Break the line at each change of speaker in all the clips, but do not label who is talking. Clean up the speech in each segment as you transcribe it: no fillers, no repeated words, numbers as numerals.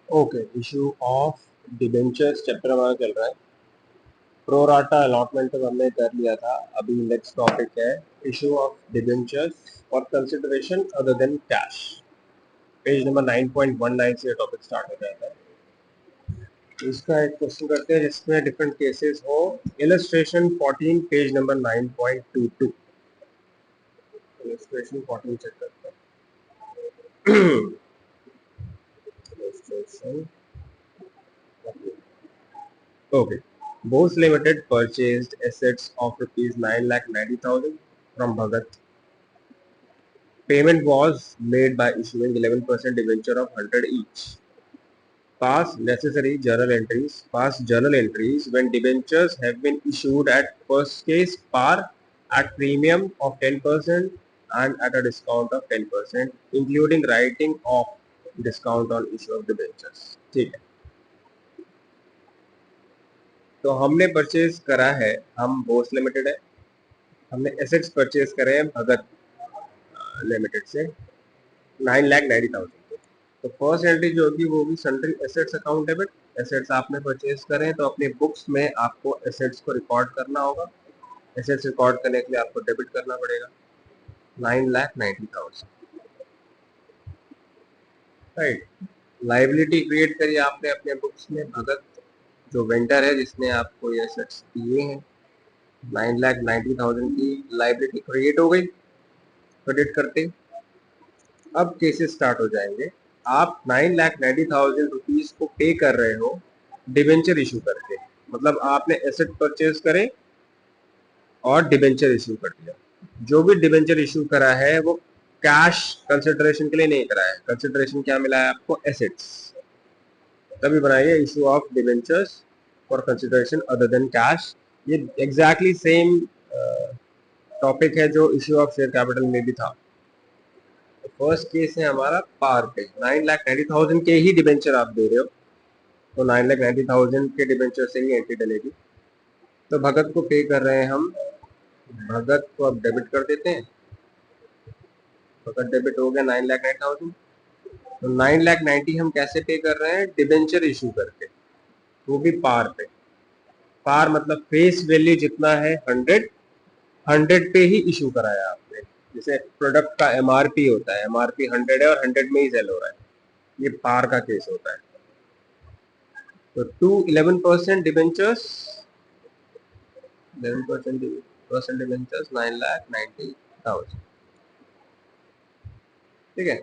Okay, issue of debentures chapter हमारा चल रहा है। प्रोराटा अलॉटमेंट तो हमने कर लिया था। अभी नेक्स्ट टॉपिक है issue of debentures for consideration other than cash. Page number 9.19 से टॉपिक स्टार्ट हो जाता है। इसका एक क्वेश्चन करते हैं जिसमें डिफरेंट केसेस हो। Illustration 14 page number 9.22। Illustration 14 check करते हैं। Illustration okay. Bose Limited purchased assets of rupees 9,90,000 from Bhagat. Payment was made by issuing 11% debenture of 100 each. Pass necessary journal entries. Pass journal entries when debentures have been issued at first case par at premium of 10% and at a discount of 10%, including writing off discount on issue of debentures. ठीक है, तो हमने purchase करा है, हम Bose limited है, हमने assets purchase करे हैं भगत लिमिटेड से 9,90,000 के। तो फर्स्ट एंट्री जो होगी वो होगी sundry assets account debit. Assets आपने परचेज करें तो अपने बुक्स में आपको एसेट्स को रिकॉर्ड करना होगा। एसेट्स रिकॉर्ड करने के लिए आपको डेबिट करना पड़ेगा 9,90,000, राइट। लाइबिलिटी क्रिएट करिए आपने अपने बुक्स में, भगत जो वेंडर है जिसने आपको ये एसेट्स दिए हैं, 9,90,000 की लाइबिलिटी क्रिएट हो गई क्रेडिट करते। अब केसेस स्टार्ट हो जाएंगे। आप 9,90,000 रुपीज को पे कर रहे हो डिबेंचर इशू करके, मतलब आपने एसेट परचेज करे और डिबेंचर इशू कर दिया। जो भी डिबेंचर इशू करा है वो कैश कंसिडरेशन के लिए नहीं करा है। कंसिडरेशन क्या मिला है आपको? एसेट्स। तभी बनाइए issue of debentures for consideration other than cash. ये एग्जैक्टली सेम टॉपिक है जो इशू ऑफ शेयर कैपिटल में भी था। फर्स्ट केस है हमारा पार पे, 9,90,000 के ही डिबेंचर आप दे रहे हो, तो 9,90,000 के डिबेंचर से ही एंट्री डलेगी। तो भगत को पे कर रहे हैं हम, भगत को अब डेबिट कर देते हैं। भगत डेबिट हो गया 9,90,000। तो 9,90,000 हम कैसे पे कर रहे हैं? डिबेंचर इशू करके, वो भी पार पे। पार मतलब फेस वैल्यू जितना है 100 पे ही इशू कराया आपने। जैसे प्रोडक्ट का एमआरपी होता है, एमआरपी 100 है और 100 में ही सेल हो रहा है, ये पार का केस होता है। तो 11% डिबेंचर्स, 11% डिबेंचर्स 9,90,000, ठीक है।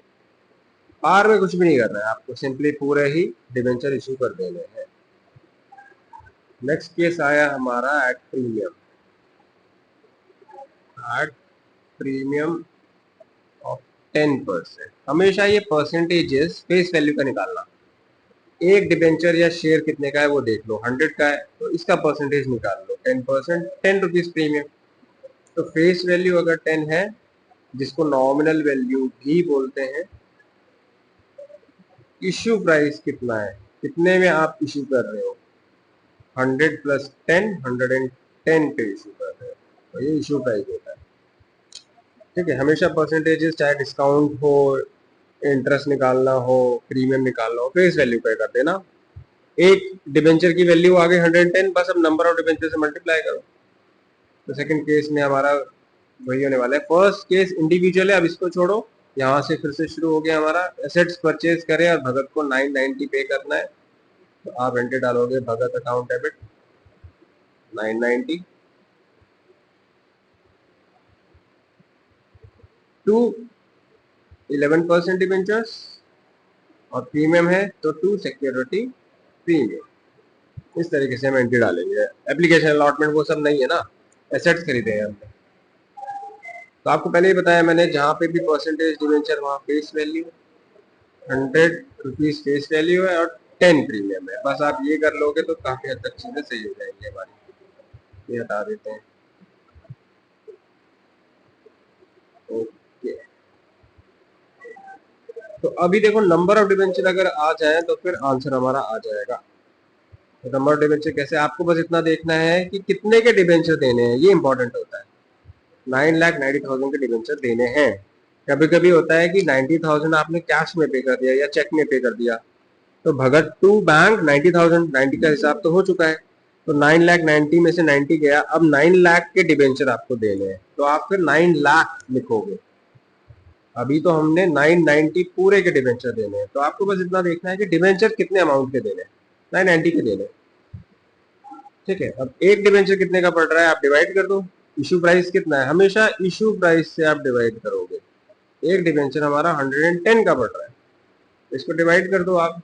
पार में कुछ भी नहीं करना है आपको, सिंपली पूरे ही डिबेंचर इशू कर देने हैं। नेक्स्ट केस आया हमारा at premium, at premium of 10%। हमेशा ये परसेंटेजेस फेस वैल्यू का निकालना। एक डिबेंचर या शेयर कितने का है वो देख लो, 100 का है तो इसका परसेंटेज निकाल लो, 10%, 10 रुपीज प्रीमियम। तो फेस वैल्यू अगर 10 है, जिसको नॉमिनल वैल्यू भी बोलते हैं, इश्यू प्राइस कितना है, कितने में आप इश्यू कर रहे हो, 100 प्लस 10, 110 पे इश्यू कर रहे हो, तो ये इश्यू प्राइस होता है, ठीक है। हमेशा परसेंटेजेस, चाहे डिस्काउंट हो, इंटरेस्ट निकालना हो, प्रीमियम निकालना हो, फेस वैल्यू पे कर देना। एक डिबेंचर की वैल्यू आ गई 110, बस अब नंबर ऑफ डिबेंचर से मल्टीप्लाई करो। तो सेकंड केस में हमारा वही होने वाला है। फर्स्ट केस इंडिविजुअल है, अब इसको छोड़ो, यहाँ से फिर से शुरू हो गया हमारा। एसेट्स परचेज करें और भगत को 990 पे करना है, तो आप एंट्री डालोगे भगत अकाउंट डेबिट 990 टू 11% डिबेंचर्स, और प्रीमियम है तो टू सिक्योरिटी प्रीमियम। इस तरीके से हम एंट्री डालेंगे। एप्लीकेशन अलॉटमेंट वो सब नहीं है ना, एसेट्स खरीदे हैं हमने। तो आपको पहले ही बताया मैंने, जहाँ पे भी परसेंटेज डिबेंचर वहाँ face value 100 rupees face value है और 10 प्रीमियम है। बस आप ये कर लोगे तो काफी हद तक चीजें सही हो जाएंगी हमारी। ये हटा देते हैं, ओके। तो अभी देखो, नंबर ऑफ डिबेंचर अगर आ जाए तो फिर आंसर हमारा आ जाएगा। तो नंबर ऑफ डिबेंचर कैसे, आपको बस इतना देखना है कि कितने के डिबेंचर देने हैं, ये इंपॉर्टेंट होता है। 9,90,000 के डिबेंचर देने हैं। कभी कभी होता है कि 90,000 आपने कैश में पे कर दिया या चेक में पे कर दिया, तो भगत टू बैंक 90,000, 90 का हिसाब तो हो चुका है, तो 9,90,000 में से 90 गया। अब 9 लाख के डिबेंचर आपको देने हैं, तो आप फिर 9 लाख लिखोगे। अभी तो हमने 990 पूरे के डिबेंचर देने हैं, तो आपको बस इतना देखना है कि डिबेंचर कितने अमाउंट के देने हैं, 990 के देने, ठीक है। अब एक डिबेंचर कितने का पड़ रहा है, आप डिवाइड कर दो। इशू प्राइस कितना है, हमेशा इशू प्राइस से आप डिवाइड करोगे। एक डिबेंचर हमारा 110 का पड़ रहा है, इसको डिवाइड कर दो आप,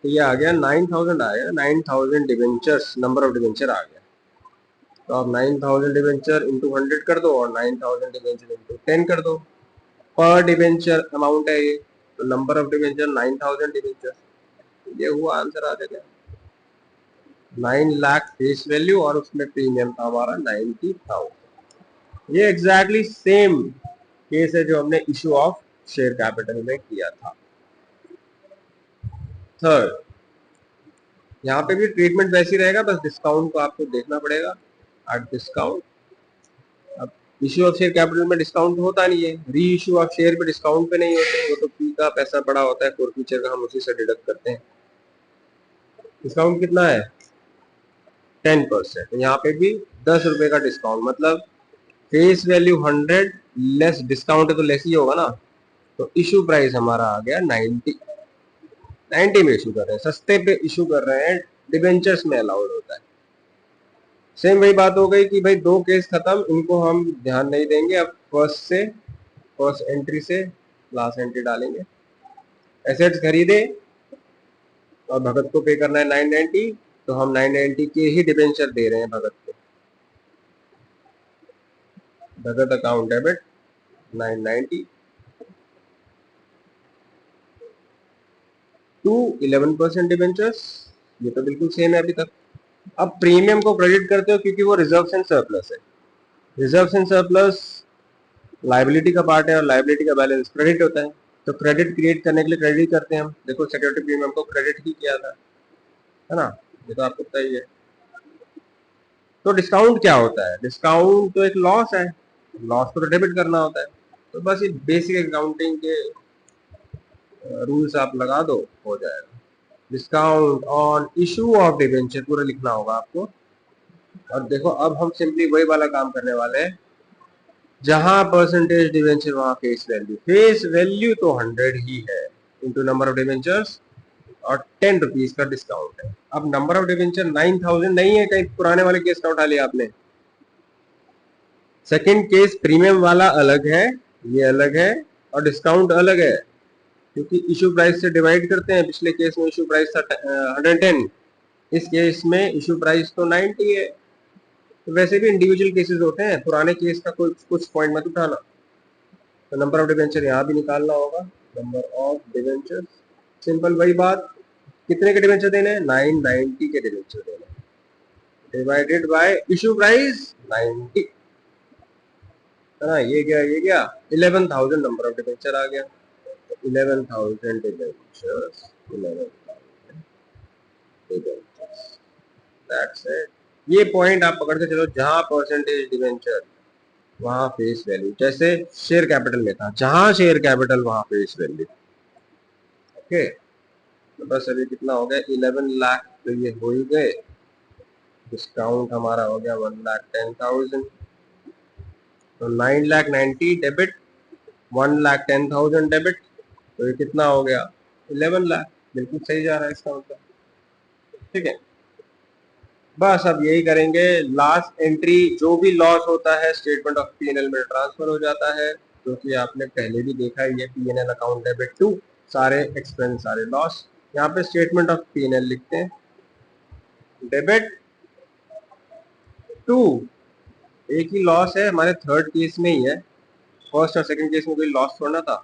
तो ये आ गया 9,000 आएगा। 9,000 डिबेंचर्स, नंबर ऑफ डिबेंचर आ गया। तो आप 9,000 डिबेंचर इंटू 100 कर दो और 9,000 डिबेंचर इंटू 10 कर दो। पर डिबेंचर अमाउंट है ये, तो नंबर ऑफ डिबेंचर 9,000 डिबेंचर, ये हुआ आंसर आ जाएगा। 9 लाख फेस वैल्यू और उसमें प्रीमियम था हमारा 90,000। ये एग्जैक्टली सेम केस है जो हमने इशू ऑफ शेयर कैपिटल में किया था। थर्ड, यहाँ पे भी ट्रीटमेंट वैसी रहेगा, बस डिस्काउंट को आपको देखना पड़ेगा। एट डिस्काउंट, अब इश्यू ऑफ शेयर कैपिटल में डिस्काउंट होता नहीं है, री इश्यू ऑफ शेयर पे डिस्काउंट पे नहीं होते, वो तो फी का पैसा बड़ा होता है, फॉरफीचर का, हम उसी से डिडक्ट करते हैं। डिस्काउंट कितना है, 10%। यहाँ पे भी 10 रुपए का डिस्काउंट, मतलब फेस वैल्यू 100 लेस डिस्काउंट है तो लेस ही होगा ना। तो इशू प्राइस हमारा आ गया 90 में इशू कर रहे हैं, सस्ते पे इशू कर रहे हैं, डिबेंचर्स में अलाउड होता है। सेम वही बात हो गई कि भाई दो केस खत्म, इनको हम ध्यान नहीं देंगे। अब फर्स्ट एंट्री से लास्ट एंट्री डालेंगे। एसेट्स खरीदे और भगत को पे करना है 990, तो हम 990 के ही डिबेंचर दे रहे हैं भगत को। भगत अकाउंट डेबिट 990 टू 11% डिबेंचर्स, ये तो बिल्कुल सेम है अभी तक। अब प्रीमियम को क्रेडिट करते हो क्योंकि वो रिजर्व्स एंड सरप्लस है। रिजर्व्स एंड सरप्लस लाइबिलिटी का पार्ट है और लाइबिलिटी का बैलेंस क्रेडिट होता है, तो क्रेडिट क्रिएट करने के लिए क्रेडिट करते हैं हम। देखो सिक्योरिटी प्रीमियम को क्रेडिट ही किया था, है ना, ये तो आपको पता ही है। तो डिस्काउंट क्या होता है, डिस्काउंट तो एक लॉस है, लॉस को तो डेबिट करना होता है। तो बस ये बेसिक अकाउंटिंग के रूल्स आप लगा दो, हो जाएगा। Discount on issue of debenture पूरा लिखना होगा आपको। और देखो अब हम सिंपली वही वाला काम करने वाले हैं, जहां परसेंटेज डिवेंचर वहां फेस वैल्यू तो 100 ही है, इंटू नंबर ऑफ डिवेंचर्स और 10 रुपीज का डिस्काउंट है। अब नंबर ऑफ डिवेंचर 9,000 नहीं है, कहीं पुराने वाले केस का उठा लिया आपने। सेकंड केस प्रीमियम वाला अलग है, ये अलग है, और डिस्काउंट अलग है, क्योंकि इशू प्राइस से डिवाइड करते हैं। पिछले केस में इशू प्राइस था 110, इस केस में इशू प्राइस तो 90 है। तो वैसे भी इंडिविजुअल केसेस होते हैं, पुराने केस का कुछ पॉइंट मत उठाना। तो नंबर ऑफ डिवेंचर यहाँ भी निकालना होगा, नंबर ऑफ डिवेंचर, सिंपल वही बात, कितने के डिवेंचर देने हैं, 990 के डिवेंचर देने हैं, डिवाइडेड बाय इशू प्राइस 90, है ना। ये गया 11,000 नंबर ऑफ डिवेंचर आ गया। 11,000 डिवेंचर्स, 11,000 डिवेंचर्स, दैट्स इट। ये पॉइंट आप पकड़ के चलो, जहां परसेंटेज डिवेंचर वहां फेस वैल्यू, जैसे शेयर कैपिटल में था, जहां शेयर कैपिटल वहां फेस वैल्यू। ओके, तो बस अभी कितना हो गया, 11 लाख तो ये हो ही गए। डिस्काउंट हमारा हो गया 1,10,000, तो 9,90,000 डेबिट, 1,10,000 डेबिट, तो ये कितना हो गया, 11 लाख। बिल्कुल सही जा रहा है इसका मतलब, ठीक है। बस अब यही करेंगे, लास्ट एंट्री जो भी लॉस होता है स्टेटमेंट ऑफ पीएनएल में ट्रांसफर हो जाता है, क्योंकि आपने पहले भी देखा है, ये पीएनएल अकाउंट डेबिट टू सारे एक्सपेंस सारे लॉस। यहाँ पे स्टेटमेंट ऑफ पीएनएल लिखते हैं, डेबिट टू, एक ही लॉस है हमारे थर्ड केस में ही है, फर्स्ट और सेकंड केस में कोई लॉस थोड़ा था।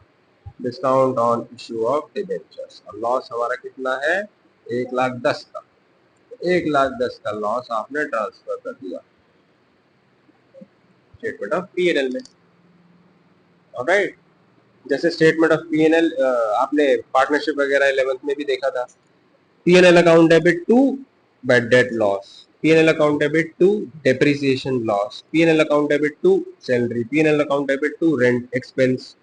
Discount on issue of debentures, और लॉस हमारा कितना है, 1,10,000 का। 1,10,000 का लॉस आपने ट्रांसफर कर दिया स्टेटमेंट ऑफ पीएनएल में। ऑलराइट, जैसे स्टेटमेंट ऑफ पीएनएल आपने पार्टनरशिप वगैरह 11th में भी देखा था, PNL account debit to bad debt loss, PNL account debit to depreciation loss, PNL account debit to salary, PNL account debit to rent expense,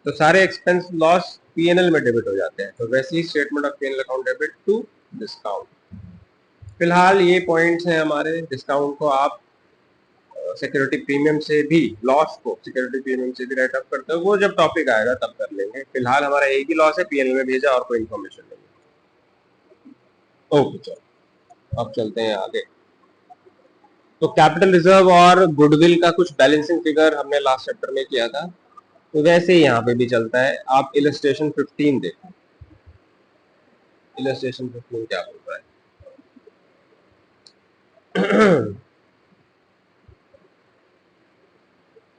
तो सारे एक्सपेंस लॉस पीएनएल में debit हो जाते हैं, तो वैसे ही statement of PNL account debit to discount. फिलहाल ये पॉइंट्स हैं हमारे। डिस्काउंट को आप सिक्योरिटी प्रीमियम से भी, लॉस को सिक्योरिटी प्रीमियम से भी राइट अप करते हो, वो जब टॉपिक आएगा तब कर लेंगे। फिलहाल हमारा एक ही लॉस है, पीएनएल में भेजा और कोई इन्फॉर्मेशन नहीं। ओके चलो अब चलते हैं आगे। तो कैपिटल रिजर्व और गुडविल का कुछ बैलेंसिंग फिगर हमने लास्ट चैप्टर में किया था, तो वैसे ही यहाँ पे भी चलता है। आप इलस्ट्रेशन 15 देखो, इलस्ट्रेशन 15 क्या बोल रहा है।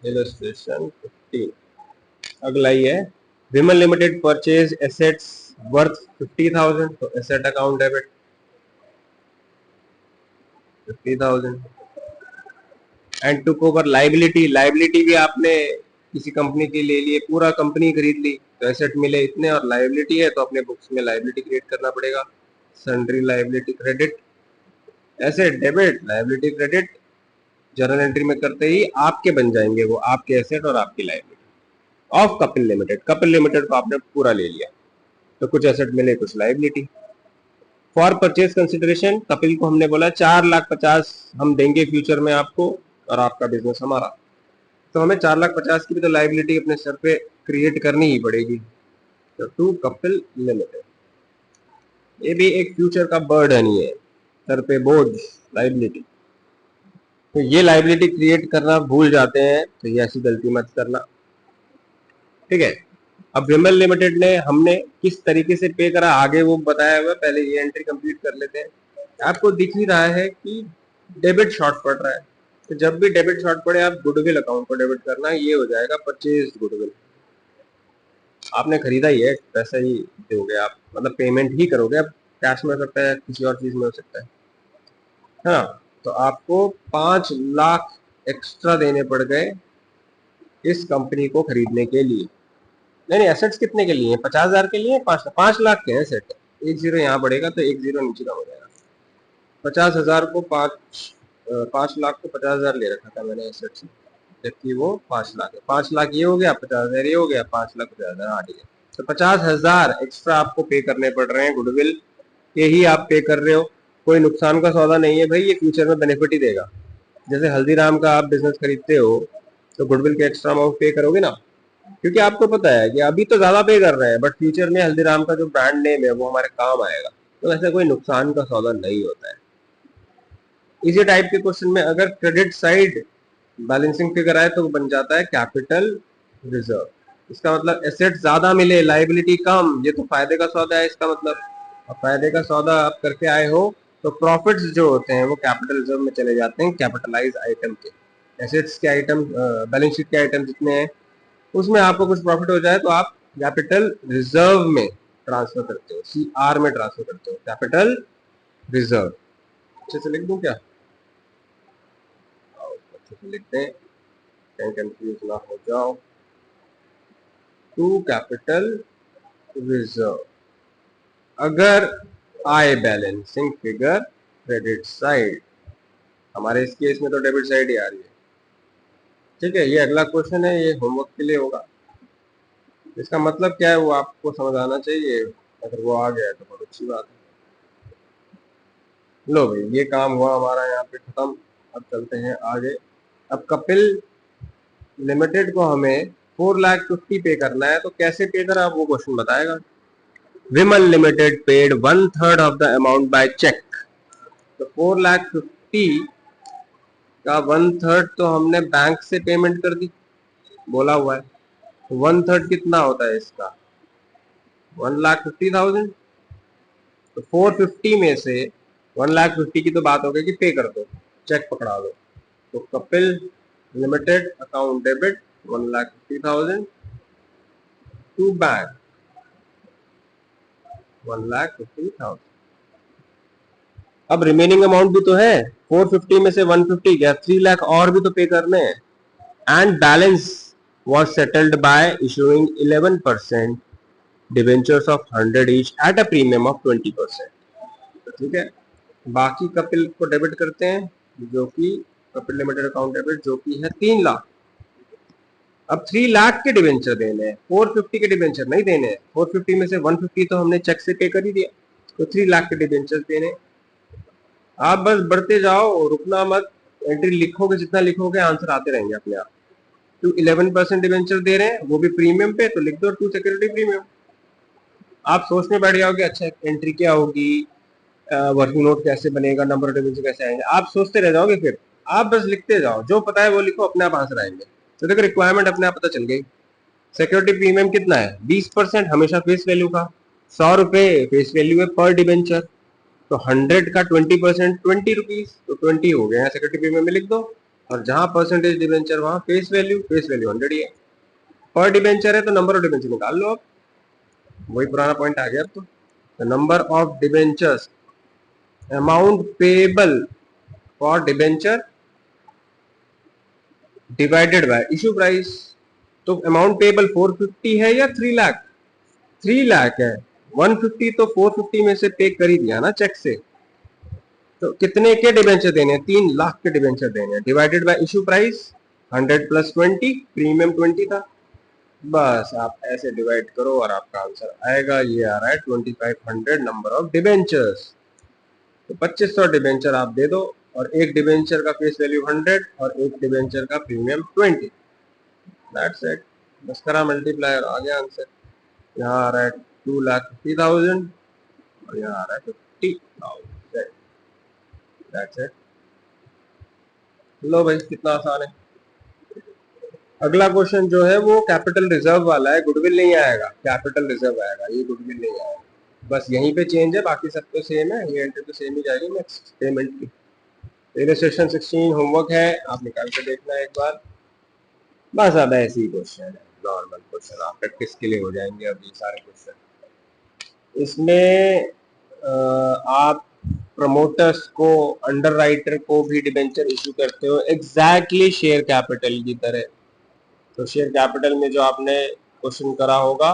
इलस्ट्रेशन 15 अगला ही है। विमल लिमिटेड परचेज एसेट्स वर्थ 50,000, तो asset account debit 50,000 and took over liability. Liability भी आपने किसी कंपनी के ले लिए, पूरा कंपनी खरीद ली, तो एसेट मिले इतने और लाइबिलिटी है तो अपने बुक्स में लाइबिलिटी क्रिएट करना पड़ेगा। Sundry liability credit, asset debit, liability credit, journal entry में करते ही आपके बन जाएंगे वो, आपके एसेट और आपकी liability of Kapil limited. Kapil limited को आपने पूरा ले लिया, तो कुछ एसेट मिले कुछ liability. For purchase consideration, Kapil को हमने बोला 4,50,000 हम देंगे फ्यूचर में आपको और आपका बिजनेस हमारा, तो हमें 4,50,000 की भी तो लाइबिलिटी अपने सर पे क्रिएट करनी ही पड़ेगी। तो टू कपिल लिमिटेड, ये भी एक फ्यूचर का बर्डन ही है, सर पे बोझ लाइबिलिटी। तो ये लाइबिलिटी क्रिएट करना भूल जाते हैं, तो ये ऐसी गलती मत करना, ठीक है। अब विमल लिमिटेड ने हमने किस तरीके से पे करा आगे वो बताया हुआ, पहले ये एंट्री कंप्लीट कर लेते हैं। आपको दिख ही रहा है कि डेबिट शॉर्ट पड़ रहा है, तो जब भी डेबिट शॉर्ट पड़े आप गुडविल अकाउंट को डेबिट करना, ये हो जाएगा परचेज गुडविल। आपने खरीदा ही है, पैसा ही दोगे आप, मतलब पेमेंट ही करोगे। अब कैश में हो सकता है, किसी और चीज में हो सकता है ना। तो आपको 5 लाख एक्स्ट्रा देने पड़ गए इस कंपनी को खरीदने के लिए। नहीं नहीं, एसेट्स कितने के लिए? 50,000 के लिए, 5 लाख के एसेट। एक जीरो यहाँ बढ़ेगा तो एक जीरो नीचे का हो जाएगा। 50,000 को 5 लाख को 50,000 ले रखा था मैंने एसेट से, जबकि वो 5 लाख है। 5 लाख ये हो गया, 50,000 ये हो गया, 5 लाख 50,000 हाँ ठीक है। तो 50,000 एक्स्ट्रा आपको पे करने पड़ रहे हैं गुडविल के ही आप पे कर रहे हो। कोई नुकसान का सौदा नहीं है भाई, ये फ्यूचर में बेनिफिट ही देगा। जैसे हल्दीराम का आप बिजनेस खरीदते हो तो गुडविल के एक्स्ट्रा अमाउंट पे करोगे ना, क्योंकि आपको पता है कि अभी तो ज्यादा पे कर रहे हैं बट फ्यूचर में हल्दीराम का जो ब्रांड नेम है वो हमारे काम आएगा। तो ऐसा कोई नुकसान का सौदा नहीं होता है। इसी टाइप के क्वेश्चन में अगर क्रेडिट साइड बैलेंसिंग फिगर आए तो बन जाता है कैपिटल रिजर्व। इसका मतलब एसेट ज्यादा मिले लाइबिलिटी कम, ये तो फायदे का सौदा है इसका मतलब। और फायदे का सौदा आप करके आए हो तो प्रॉफिट्स जो होते हैं वो कैपिटल रिजर्व में चले जाते हैं, कैपिटलाइज आइटम के। एसेट्स के आइटम, बैलेंस शीट के आइटम जितने हैं उसमें आपको कुछ प्रॉफिट हो जाए तो आप कैपिटल रिजर्व में ट्रांसफर करते हो, CR में ट्रांसफर करते हो, कैपिटल रिजर्व। अच्छे से लिख दूं क्या? अच्छे से लिखते हैं, कहीं कंफ्यूज ना हो जाओ। टू कैपिटल रिजर्व, अगर आए बैलेंसिंग फिगर क्रेडिट साइड, हमारे इस केस में तो डेबिट साइड ही आ रही है, ठीक है। ये अगला क्वेश्चन है, ये होमवर्क के लिए होगा। इसका मतलब क्या है वो आपको समझ आना चाहिए, अगर वो आ गया तो बहुत अच्छी बात है। लो भाई ये काम हुआ हमारा यहाँ पे खत्म। अब चलते हैं आगे। अब कपिल लिमिटेड को हमें 4,50,000 पे करना है, तो कैसे पे करा वो क्वेश्चन बताएगा। Vimal limited paid 1/3 of the amount by cheque. तो 4,50,000 का 1/3 तो हमने बैंक से पेमेंट कर दी, बोला हुआ है। 1/3 कितना होता है इसका? 1,50,000। तो 450 में से 1,50,000 की तो बात हो गई कि पे कर दो, चेक पकड़ा दो। तो Kapil Limited account debit 1,50,000 to bank 1,50,000। अब रिमेनिंग अमाउंट भी तो है, 450 में से 150 गया, 3 लाख और भी तो पे करने हैं। And balance was settled by issuing 11% debentures of 100 each at a premium of 20%। ठीक है, बाकी कपिल को डेबिट करते हैं, जो कि कपिल लिमिटेड अकाउंट डेबिट जो कि है 3 लाख। अब 3 लाख के डिवेंचर देने हैं, 450 के डिवेंचर नहीं देने हैं। 450 में से 150 तो हमने चेक से पे कर ही दिया, तो 3 लाख के डिवेंचर देने। आप बस बढ़ते जाओ, रुकना मत, एंट्री लिखोगे जितना लिखोगे आंसर आते रहेंगे अपने आप। तो 11% डिवेंचर दे रहे हैं, वो भी प्रीमियम पे, तो लिख दो 2 सिक्योरिटी प्रीमियम। आप सोचने बैठ जाओगे अच्छा एंट्री क्या होगी, वर्किंग नोट कैसे बनेगा, नंबर ऑफ डिवेंचर कैसे आएंगे, आप सोचते रह जाओगे। फिर आप बस लिखते जाओ, जो पता है वो लिखो, अपने आप आंसर आएंगे। तो देखो रिक्वायरमेंट अपने आप पता चल गई। सिक्योरिटी प्रीमियम कितना है, 20% हमेशा फेस वैल्यू का, 100 रुपए फेस वैल्यू है पर डिवेंचर, तो 100 का 20% 20 रुपीज, तो 20 हो गया सिक्योरिटी प्रीमियम में लिख दो। और जहां परसेंटेज डिवेंचर वहां फेस वैल्यू 100 ही है। पर डिवेंचर है तो नंबर ऑफ डिवेंचर निकाल लो। अब वही पुराना पॉइंट आ गया। अब तो number of debentures, amount payable for debenture divided by issue price. तो अमाउंट पेबल 450 है या 3 लाख? 3 लाख है, 150 तो 450 में से पे कर ही दिया ना चेक से। तो कितने के डिवेंचर देने हैं, 3 लाख के डिवेंचर देने हैं, divided by issue price 100 plus 20, premium 20 था। बस आप ऐसे डिवाइड करो और आपका आंसर आएगा। ये आ रहा है 2500 नंबर ऑफ डिवेंचर्स। तो 2500 डिवेंचर आप दे दो, और एक डिवेंचर का फेस वैल्यू 100 और एक डिवेंचर का प्रीमियम 20। दैट्स इट, बस करा मल्टीप्लाई और आ गया आंसर। यहाँ आ रहा है 2,50,000 और यहाँ आ रहा है 50,000। That's it. लो भाई, कितना आसान है। अगला क्वेश्चन जो है वो कैपिटल रिजर्व वाला है, गुडविल नहीं आएगा, कैपिटल रिजर्व आएगा, ये गुडविल नहीं आएगा। बस यहीं पे चेंज है, बाकी सब तो सेम है, ये एंट्री तो सेम ही जाएगी। नेक्स्ट पेमेंट की इलस्ट्रेशन 16 होमवर्क है, आप निकाल के देखना एक बार। बस अब ऐसे ही क्वेश्चन है, नॉर्मल क्वेश्चन, आप प्रैक्टिस के लिए हो जाएंगे अब ये सारे क्वेश्चन। इसमें आप प्रमोटर्स को, अंडर राइटर को भी डिबेंचर इशू करते हो, एग्जैक्टली शेयर कैपिटल की तरह। तो शेयर कैपिटल में जो आपने क्वेश्चन करा होगा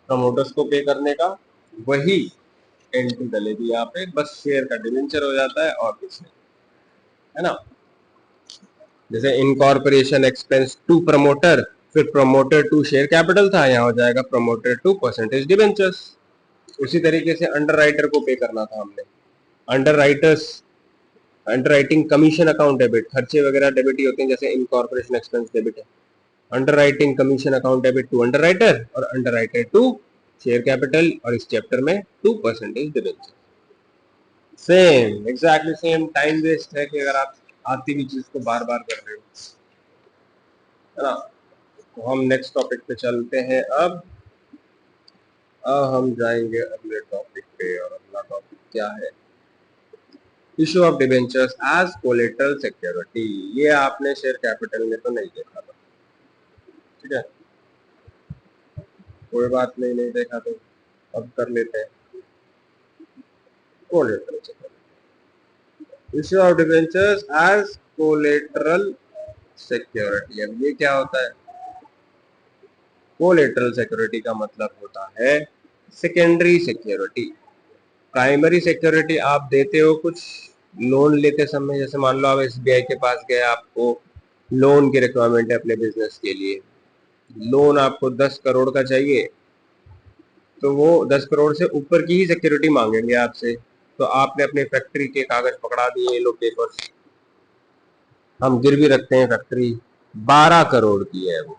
प्रमोटर्स को पे करने का, वही एंट्री डलेगी यहाँ पे, बस शेयर का डिबेंचर हो जाता है और कुछ नहीं, है ना। जैसे इनकॉर्पोरेशन एक्सपेंस टू प्रमोटर, फिर प्रमोटर टू शेयर कैपिटल था, यहाँ हो जाएगा प्रमोटर टू परसेंटेज डिबेंचर्स। उसी तरीके से अंडर राइटर को पे करना था हमने, underwriters, underwriting commission account debit, खर्चे वगैरह डेबिट ही होते हैं, जैसे इनकॉर्पोरेशन एक्सपेंस डेबिट है। Underwriting commission account debit to underwriter और underwriter to share capital, और इस चैप्टर में to percentage debenture. Same, exactly same. Time waste है कि अगर आप आती हुई चीज को बार बार कर रहे हो, है ना। तो हम नेक्स्ट टॉपिक पे चलते हैं। अब हम जाएंगे अगले टॉपिक पे, और अगला टॉपिक क्या है, issue of debentures as collateral security. ये आपने शेयर कैपिटल में तो नहीं देखा था, ठीक है, कोई बात नहीं, नहीं देखा तो अब कर लेते हैं। Collateral security, issue of debentures as collateral security. अब ये क्या होता है? कोलेटरल सिक्योरिटी का मतलब होता है सेकेंडरी सिक्योरिटी। प्राइमरी सिक्योरिटी आप देते हो कुछ लोन लेते समय, जैसे मान लो आप एसबीआई के पास गए, आपको लोन की रिक्वायरमेंट है अपने बिजनेस के लिए, लोन आपको 10 करोड़ का चाहिए, तो वो 10 करोड़ से ऊपर की ही सिक्योरिटी मांगेंगे आपसे। तो आपने अपने फैक्ट्री के कागज पकड़ा दिए, लो पेपर्स, हम गिरवी रखते हैं, फैक्ट्री 12 करोड़ की है वो,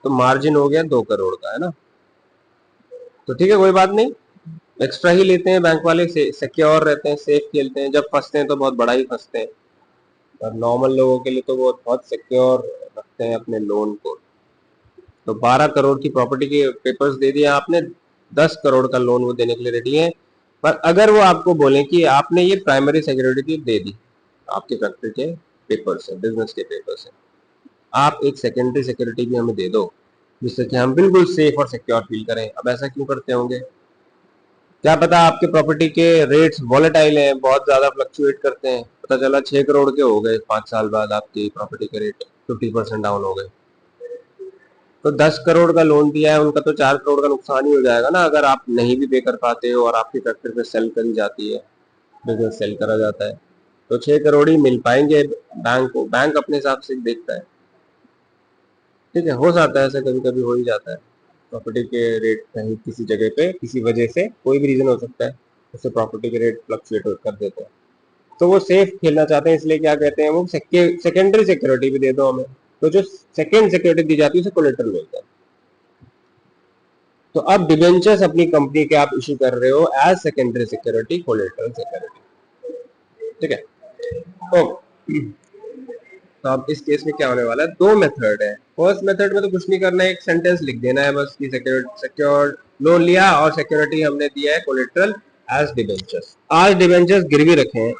तो मार्जिन हो गया 2 करोड़ का, है ना। तो ठीक है, कोई बात नहीं, एक्स्ट्रा ही लेते हैं बैंक वाले, से सिक्योर रहते हैं, सेफ खेलते हैं। जब फंसते हैं तो बहुत बड़ा ही फंसते हैं, और नॉर्मल लोगों के लिए तो वो बहुत सिक्योर रखते हैं अपने लोन को। तो 12 करोड़ की प्रॉपर्टी के पेपर्स दे दिए आपने, 10 करोड़ का लोन वो देने के लिए रेडी है। पर अगर वो आपको बोले कि आपने ये प्राइमरी सिक्योरिटी दे दी, आपके फैक्ट्री के पेपर से, बिजनेस के पेपर से, आप एक सेकेंडरी सिक्योरिटी भी हमें दे दो, जिससे कि हम बिल्कुल सेफ और सिक्योर फील करें। अब ऐसा क्यों करते होंगे, क्या पता आपके प्रॉपर्टी के रेट्स वॉलेटाइल हैं, बहुत ज्यादा फ्लक्चुएट करते हैं, पता चला 6 करोड़ के हो गए, 5 साल बाद आपकी प्रॉपर्टी के रेट 50% डाउन हो गए, तो 10 करोड़ का लोन दिया है उनका, तो 4 करोड़ का नुकसान ही हो जाएगा ना, अगर आप नहीं भी पे कर पाते हो और आपकी फैक्ट्री पे सेल करी जाती है, बिजनेस सेल करा जाता है, तो 6 करोड़ ही मिल पाएंगे बैंक को। बैंक अपने हिसाब से देखता है, ठीक है, हो जाता है ऐसा, कभी कभी हो ही जाता है। प्रॉपर्टी के रेट कहीं किसी जगह पे किसी वजह से, कोई भी रीजन हो सकता है, उससे प्रॉपर्टी के रेट फ्लक्चुएट कर देते हैं। तो वो सेफ खेलना चाहते हैं, इसलिए क्या कहते हैं वो, सेकेंडरी सिक्योरिटी भी दे दो हमें। तो जो सेकेंड सिक्योरिटी दी जाती है उसे कोलेटरल मिलता है। तो अब डिबेंचर्स अपनी कंपनी के आप इशू कर रहे हो as secondary security, collateral security. ठीक है, ओके। तो अब इस केस में क्या होने वाला है, दो मेथड है। फर्स्ट मेथड में तो कुछ नहीं करना है, एक सेंटेंस लिख देना है बस कि सिक्योर्ड लोन लिया और सिक्योरिटी हमने दिया है कोलेटरल एज डिबेंचर्स। आज डिबेंचर्स गिरवी रखे हैं,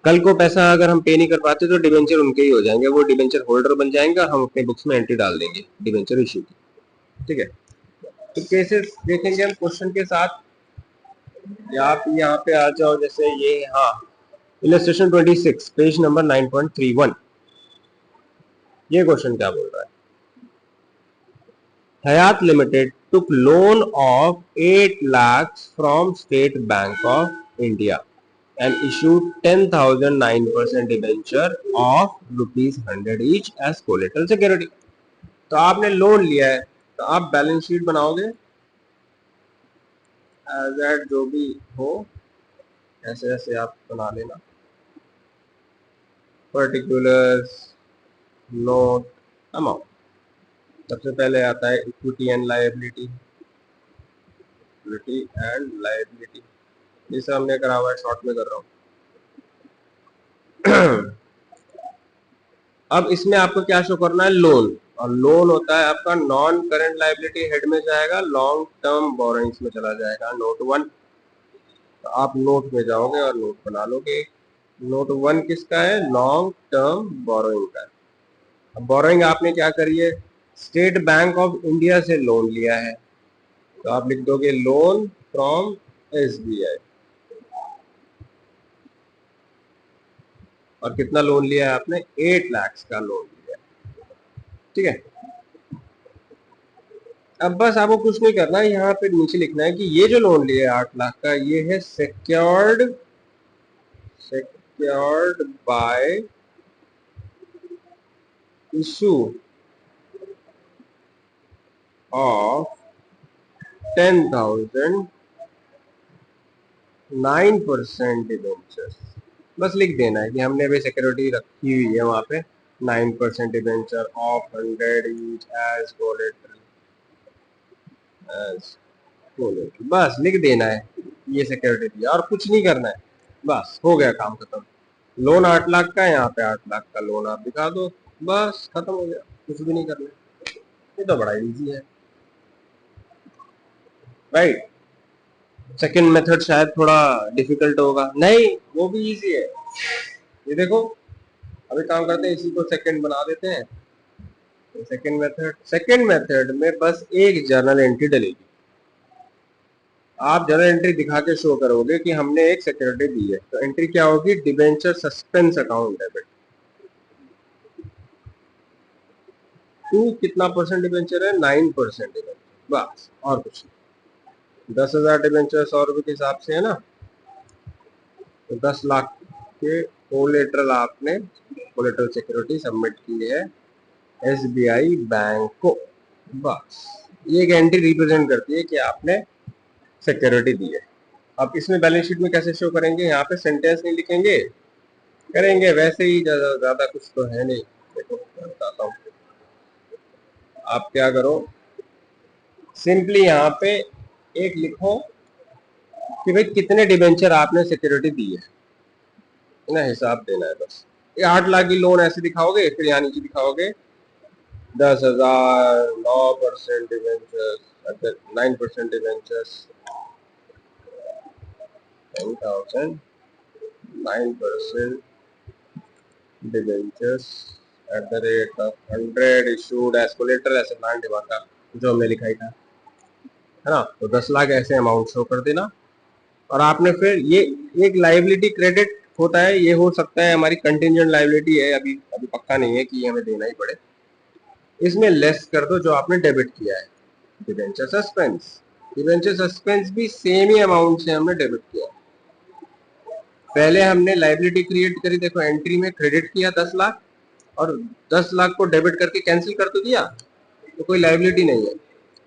कल को पैसा अगर हम पे नहीं कर पाते तो डिबेंचर उनके ही हो जाएंगे, वो डिबेंचर होल्डर बन जाएंगे और हम अपने बुक्स में एंट्री डाल देंगे डिबेंचर इशू की। ठीक है, तो केसेस देखेंगे हम क्वेश्चन के साथ। या आप यहाँ पे आ जाओ, जैसे ये, हाँ, इलस्ट्रेशन 26 पेज नंबर 9.31। ये क्वेश्चन क्या बोल रहा है, हयात limited took loan of 8 lakhs from State Bank of India and issued 10,000 9% debenture of ₹100 each as collateral security। तो आपने लोन लिया है, तो आप बैलेंस शीट बनाओगे एज एट जो भी हो, ऐसे ऐसे आप बना लेना, पर्टिकुलर्स, नोट, अमाउंट। सबसे पहले आता है equity and liability, equity and liability, ये सब हमने करा हुआ है, शॉर्ट में कर रहा हूँ। अब इसमें आपको क्या शो करना है, लोन, और लोन होता है आपका नॉन करंट लायबिलिटी हेड में जाएगा, लॉन्ग टर्म बोरोइंग्स में चला जाएगा, नोट 1। तो आप नोट में जाओगे और नोट बना लोगे। नोट 1 किसका है, लॉन्ग टर्म बोरोइंग का। अब बोरोइंग आपने क्या करी है, स्टेट बैंक ऑफ इंडिया से लोन लिया है, तो आप लिख दोगे लोन फ्रॉम SBI। और कितना लोन लिया है आपने, 8 लाख का लोन लिया है। ठीक है, अब बस आपको कुछ नहीं करना है, यहाँ पे नीचे लिखना है कि ये जो लोन लिया है 8 लाख का, ये है secured by issue of 10,000 9% debentures. बस लिख देना है कि हमने अभी सिक्योरिटी रखी हुई है वहां पे 9% debenture of 100 each as collateral, बस लिख देना है ये सिक्योरिटी दिया, और कुछ नहीं करना है, बस हो गया काम खत्म। लोन 8 लाख का है, यहाँ पे 8 लाख का लोन आप दिखा दो, बस खत्म हो गया, कुछ भी नहीं करना। ये तो बड़ा इजी है, राइट। सेकंड मेथड शायद थोड़ा डिफिकल्ट होगा, नहीं वो भी इजी है। ये देखो, अभी काम करते हैं, इसी को सेकंड बना देते हैं। सेकंड मेथड में बस एक जर्नल एंट्री डलेगी, आप जर्नल एंट्री दिखा के शो करोगे कि हमने एक सिक्योरिटी दी है, तो एंट्री क्या होगी, debenture suspense account debit to कितना परसेंट डिबेंचर है, 9% डिबेंचर, बस और कुछ नहीं। 10,000 डिबेंचर 100 रुपए के हिसाब से है ना, तो 10 लाख के कोलेटरल आपने कोलेटरल सिक्योरिटी सबमिट की है SBI बैंक को, बस ये एक एंट्री रिप्रेजेंट करती है कि आपने सिक्योरिटी दी है। अब इसमें बैलेंस शीट में कैसे शो करेंगे, यहाँ पे सेंटेंस नहीं लिखेंगे, करेंगे वैसे ही, ज्यादा कुछ तो है नहीं। देखो मैं बताता हूँ, आप क्या करो, सिंपली यहाँ पे एक लिखो कि भाई कितने डिबेंचर आपने सिक्योरिटी दी है ना, हिसाब देना है बस। ये 8 लाख की लोन ऐसे दिखाओगे, फिर यहाँ नीचे दिखाओगे 10,000 9% debentures, 9% debentures, 10,000 9% debentures at the rate of 100 issued as collateral ऐसे प्लान दिमाग जो हमने लिखा ही था, है ना। तो 10 लाख ऐसे अमाउंट शो कर देना। और आपने फिर ये एक लाइबिलिटी क्रेडिट होता है, ये हो सकता है हमारी कंटिंजेंट लाइबिलिटी है, अभी अभी पक्का नहीं है कि ये हमें देना ही पड़े, इसमें लेस कर दो जो आपने डेबिट किया है। डिबेंचर सस्पेंस, डिबेंचर सस्पेंस भी सेम ही अमाउंट से हमने डेबिट किया। पहले हमने लाइबिलिटी क्रिएट करी, देखो एंट्री में क्रेडिट किया 10 लाख, और 10 लाख को डेबिट करके कैंसिल कर तो दिया, तो कोई लाइबिलिटी नहीं है।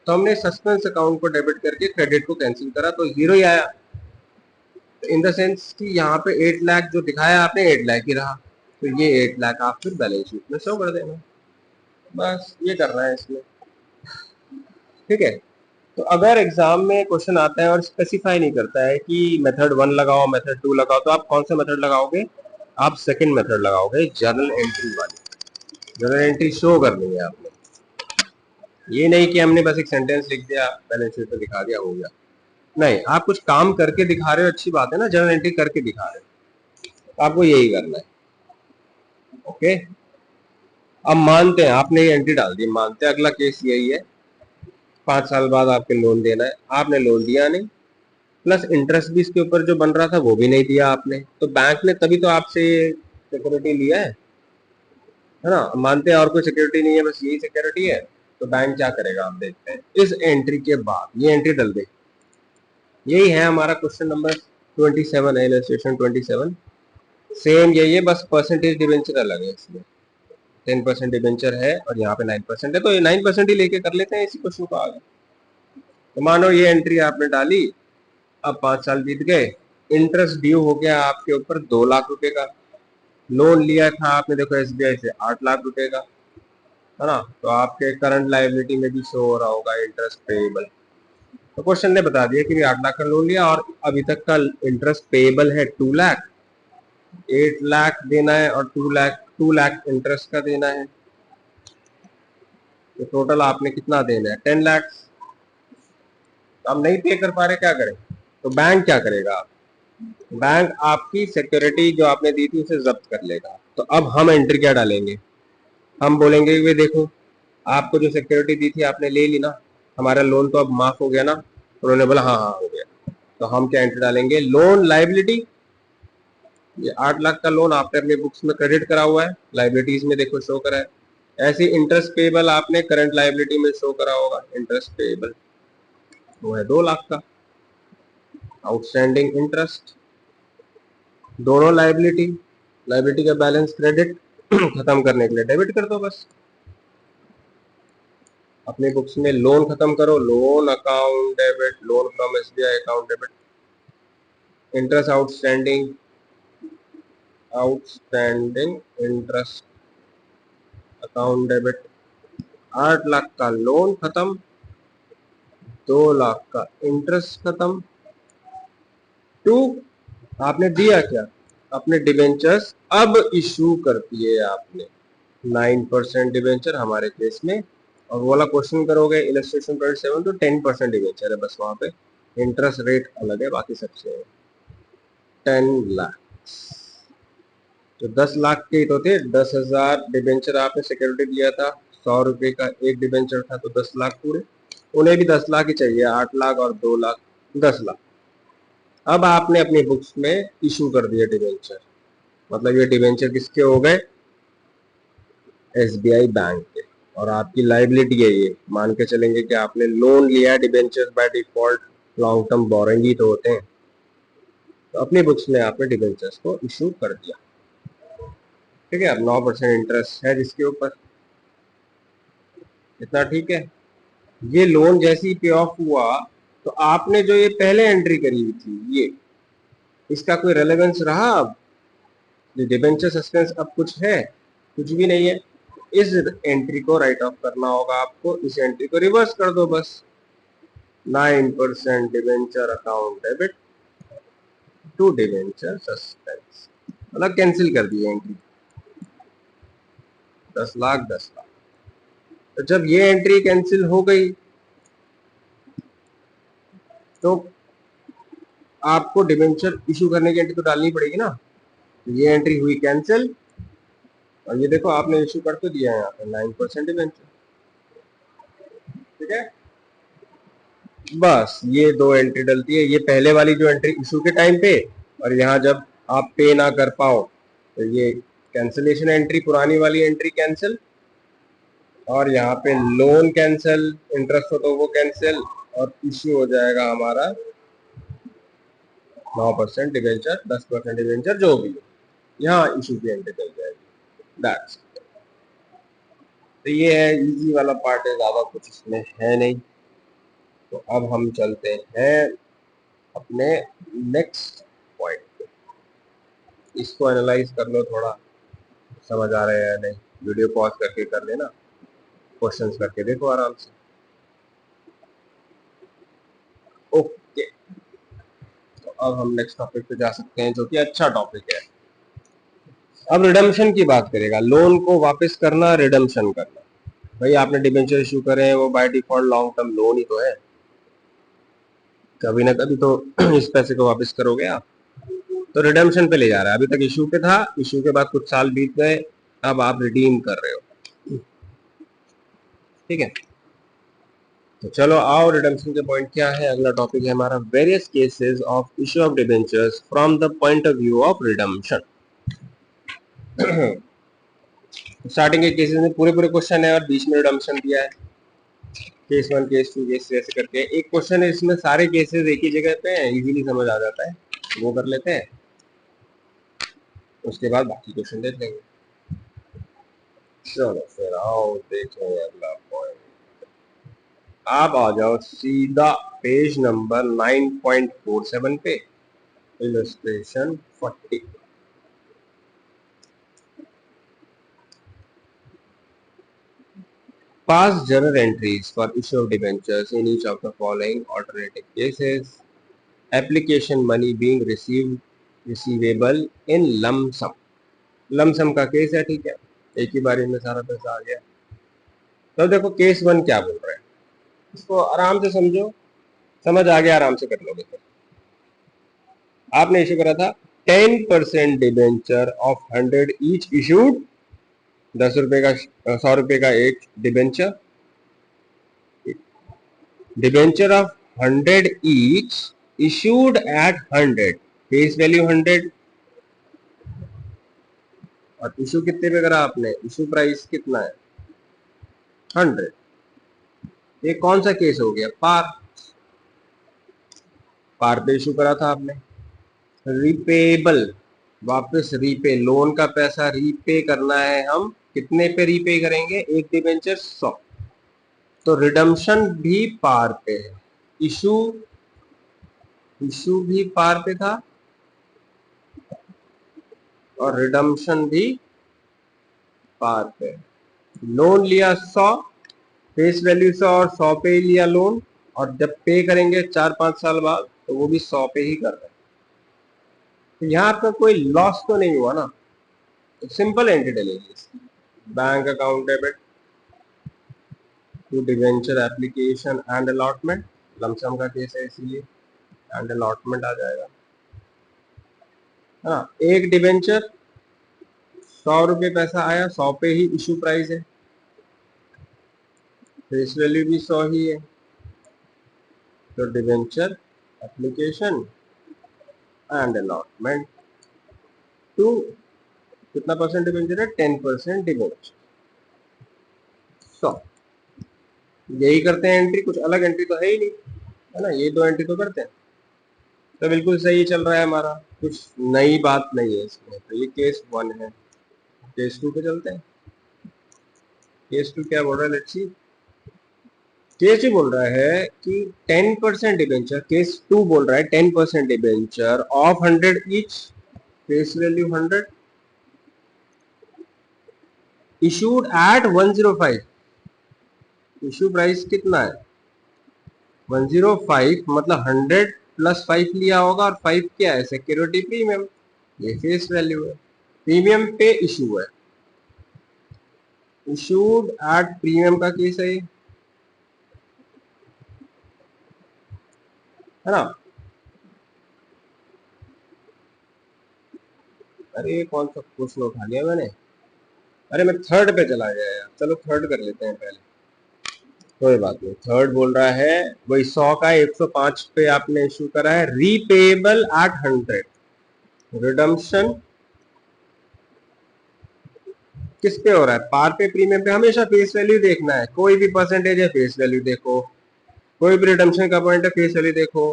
तो हमने सस्पेंस अकाउंट को डेबिट करके क्रेडिट को कैंसिल करा तो जीरो ही आया। इन द सेंस कि यहाँ पे 8 लाख जो दिखाया आपने 8 लाख ही रहा, तो ये 8 लाख आप फिर बैलेंस शीट में शो कर देना, बस ये करना है इसमें। ठीक है। तो अगर एग्जाम में क्वेश्चन आता है और स्पेसिफाई नहीं करता है कि मेथड 1 लगाओ मेथड 2 लगाओ, तो आप कौन सा मेथड लगाओगे? आप सेकंड मेथड लगाओगे, जर्नल एंट्री वाली। जर्नल एंट्री शो करनी है आपने, ये नहीं कि हमने बस एक सेंटेंस लिख दिया बैलेंस शीट पे दिखा दिया हो गया। नहीं, आप कुछ काम करके दिखा रहे हो, अच्छी बात है ना, जर्नल एंट्री करके दिखा रहे हो, तो आपको यही करना है। ओके, अब मानते हैं आपने ये एंट्री डाल दी, मानते हैं अगला केस यही है, 5 साल बाद आपके लोन देना है, आपने लोन दिया नहीं, प्लस इंटरेस्ट भी इसके ऊपर जो बन रहा था वो भी नहीं दिया आपने, तो बैंक ने तभी तो आपसे सिक्योरिटी लिया है ना। मानते हैं और कोई सिक्योरिटी नहीं है, बस यही सिक्योरिटी है, तो बैंक क्या करेगा आप देखते हैं। इस एंट्री के बाद ये एंट्री डाल दे, यही है हमारा क्वेश्चन नंबर 27 है, इलस्ट्रेशन 27। सेम यही है, बस परसेंटेज डिबेंचर अलग है, इसमें 10% डिबेंचर है और यहाँ पे 9% है, तो ये 9% ही लेके कर लेते हैं इसी क्वेश्चन को आगे। तो मानो ये एंट्री आपने डाली, अब 5 साल बीत गए, इंटरेस्ट ड्यू हो गया आपके ऊपर 2 लाख रुपए का, लोन लिया था आपने देखो एसबीआई से 8 लाख रुपए का, है ना, तो आपके करंट लायबिलिटी में भी शो हो रहा होगा इंटरेस्ट पेएबल। तो क्वेश्चन ने बता दिया कि 8 लाख का लोन लिया और अभी तक का इंटरेस्ट पेएबल है 2 लाख, 8 लाख देना है और 2 लाख इंटरेस्ट का देना है, तो टोटल आपने कितना देना है 10 लाख। हम नहीं पे कर पा रहे, क्या करें? तो बैंक क्या करेगा, बैंक आपकी सिक्योरिटी जो आपने दी थी उसे जब्त कर लेगा। तो अब हम एंट्री क्या डालेंगे, हम बोलेंगे वे देखो आपको जो सिक्योरिटी दी थी आपने ले ली ना, हमारा लोन तो अब माफ हो गया ना। उन्होंने बोला हाँ हाँ हो गया, तो हम क्या एंट्री डालेंगे, लोन लाइबिलिटी, ये 8 लाख का लोन आपने अपने बुक्स में क्रेडिट करा हुआ है, लाइबिलिटीज में देखो शो करा है। ऐसे इंटरेस्ट पेबल आपने करंट लाइबिलिटी में शो करा होगा, इंटरेस्ट पेबल वो है 2 लाख का, आउटस्टैंडिंग इंटरेस्ट, दोनों लाइबिलिटी, लाइबिलिटी का बैलेंस क्रेडिट खत्म करने के लिए डेबिट कर दो बस। अपने बुक्स में लोन खत्म करो, loan account debit, loan from SBI account debit, interest outstanding, outstanding interest account debit, 8 lakh का लोन खत्म, 2 लाख का इंटरेस्ट खत्म। टू, आपने दिया क्या, अपने डिबेंचर्स अब इशू कर दिए आपने 9% डिबेंचर हमारे केस में, और वो वाला क्वेश्चन करोगे इलस्ट्रेशन 27 तो 10% डिबेंचर है, बस वहां पे इंटरेस्ट रेट अलग है, बाकी सबसे 10 लाख। तो 10 लाख के ही तो थे, 10,000 डिबेंचर आपने सिक्योरिटी दिया था, 100 रुपए का एक डिबेंचर था, तो 10 लाख पूरे, उन्हें भी 10 लाख ही चाहिए, 8 लाख और 2 लाख 10 लाख। अब आपने अपनी बुक्स में इशू कर दिया डिबेंचर, मतलब ये डिबेंचर किसके हो गए, एसबीआई बैंक के, और आपकी लाइबिलिटी है ये, मान के चलेंगे कि आपने लोन लिया debenture by default, long term borrowing ही तो होते हैं, तो अपनी बुक्स में आपने डिबेंचर्स को इशू कर दिया। ठीक है, अब 9% इंटरेस्ट है जिसके ऊपर, इतना ठीक है। ये लोन जैसे ही पे ऑफ हुआ, तो आपने जो ये पहले एंट्री करी हुई थी ये, इसका कोई रेलेवेंस रहा? अब डिबेंचर सस्पेंस अब कुछ है? कुछ भी नहीं है। इस एंट्री को राइट ऑफ करना होगा आपको, इस एंट्री को रिवर्स कर दो बस, 9% debenture account debit to debenture suspense, मतलब कैंसिल कर दिए एंट्री, 10 लाख 10 लाख। तो जब ये एंट्री कैंसिल हो गई तो आपको डिबेंचर इशू करने की एंट्री तो डालनी पड़ेगी ना। ये एंट्री हुई कैंसिल, और ये देखो आपने इशू कर तो दिया है यहाँ पे 9% डिबेंचर। ठीक है, बस ये दो एंट्री डलती है, ये पहले वाली जो एंट्री इशू के टाइम पे, और यहाँ जब आप पे ना कर पाओ तो ये कैंसिलेशन एंट्री, पुरानी वाली एंट्री कैंसिल, और यहाँ पे लोन कैंसिल, इंटरेस्ट हो तो वो कैंसिल, और इश्यू हो जाएगा हमारा 9% डिवेंचर, 10% डिवेंचर, जो भी यहाँ इशू की एंट्री चल जाएगी। दैट्स तो ये है इजी वाला पार्ट है, ज्यादा कुछ इसमें है नहीं। तो अब हम चलते हैं अपने नेक्स्ट पॉइंट पे। इसको एनालाइज कर लो, थोड़ा समझ आ रहा है या नहीं, वीडियो पॉज करके कर लेना, क्वेश्चंस करके देखो आराम से। ओके, तो अब हम नेक्स्ट टॉपिक पे जा सकते हैं, जो कि अच्छा टॉपिक है। अब रिडम्पशन की बात करेगा, लोन को वापस करना, रिडम्पशन करना। भाई आपने डिबेंचर इशू करे हैं, वो by default long term loan ही तो है, कभी ना कभी तो इस पैसे को वापस करोगे आप। तो रिडम्पशन पे ले जा रहा है, अभी तक इशू पे था, इशू के बाद कुछ साल बीत गए, अब आप रिडीम कर रहे हो, ठीक है। तो चलो आओ, रिडम्पशन के पॉइंट क्या है। अगला टॉपिक है हमारा various cases of issue of debentures from the point of view of redemption. Starting के केसेस में पूरे पूरे क्वेश्चन है और बीच में रिडम्पशन दिया है, केस 1 केस 2 केस 3 ऐसे करके। एक क्वेश्चन है इसमें सारे केसेस एक ही जगह पे हैं, इजीली समझ आ जाता है, वो कर लेते हैं, उसके बाद बाकी क्वेश्चन देख लेंगे। चलो फिर आओ देखें अगला पॉइंट। आप आ जाओ सीधा पेज नंबर 9.47 पे, illustration 40। Past journal entries for issue of debentures in each of the following alternative cases. Application money being receivable in lump sum. lump sum का केस है, ठीक है, एक ही बारी में सारा पैसा आ गया। तो देखो केस 1 क्या बोल रहा है, इसको आराम से समझो, समझ आ गया आराम से कर लोगे। फिर आपने इश्यू करा था 10% डिबेंचर ऑफ 100 ईच इशूड, 10 रुपए का 100 रुपए का एक debenture, debenture of 100 each issued at 100, face value 100, और इशू कितने पे करा आपने, इशू प्राइस कितना है 100। ये कौन सा केस हो गया, पार, पार पे इशू करा था आपने। रिपेबल, वापस रीपे, लोन का पैसा रीपे करना है, हम कितने पे रीपे करेंगे, एक डिबेंचर 100। तो रिडम्पशन भी पार पे है, इशू इशू भी पार पे था और रिडम्पशन भी पार पे। लोन लिया 100, फेस वैल्यू 100 और 100 पे ही लिया लोन, और जब पे करेंगे 4-5 साल बाद तो वो भी 100 पे ही कर रहे हैं। तो यहाँ आपका कोई लॉस तो नहीं हुआ ना, तो सिंपल एंट्री डलेगी इसकी, bank account debit to debenture application and allotment, lump sum का केस है इसीलिए एंड अलॉटमेंट आ जाएगा। हाँ, एक डिवेंचर 100 रुपये पैसा आया, 100 पे ही इशू प्राइस है, फेस वैल्यू भी 100 ही है, तो debenture application and allotment to, कितना परसेंट डिवेंचर है, 10% डिवेंचर 100। यही करते हैं एंट्री, कुछ अलग एंट्री तो है ही नहीं, है ना, ये दो एंट्री तो करते हैं, तो बिल्कुल सही चल रहा है हमारा, कुछ नई बात नहीं है इसमें। तो ये केस 1 है। केस 2 पे चलते हैं। केस 2 क्या बोल रहा है, लेट्स सी। केस 2 बोल रहा है कि 10% डिबेंचर, केस 2 बोल रहा है 10% debenture of 100 each, face value 100, issued at 105, issue price कितना है 105, मतलब 100 प्लस 5 लिया होगा, और 5 क्या है, सिक्योरिटी प्रीमियम, ये फेस वैल्यू है, प्रीमियम पे इशू है, इशूड एट प्रीमियम का केस है ना। अरे कौन सा क्वेश्चन उठा लिया मैंने, अरे मैं थर्ड पे चला गया यार, चलो थर्ड कर लेते हैं पहले, कोई बात नहीं। थर्ड बोल रहा है वही 100 का 105 पे आपने इशू करा है, रीपेबल एट 100, रिडम्पशन किस पे हो रहा है, पार पे प्रीमियम पे। हमेशा फेस वैल्यू देखना है, कोई भी परसेंटेज है फेस वैल्यू देखो, कोई भी रिडम्पशन का पॉइंट है फेस वैल्यू देखो।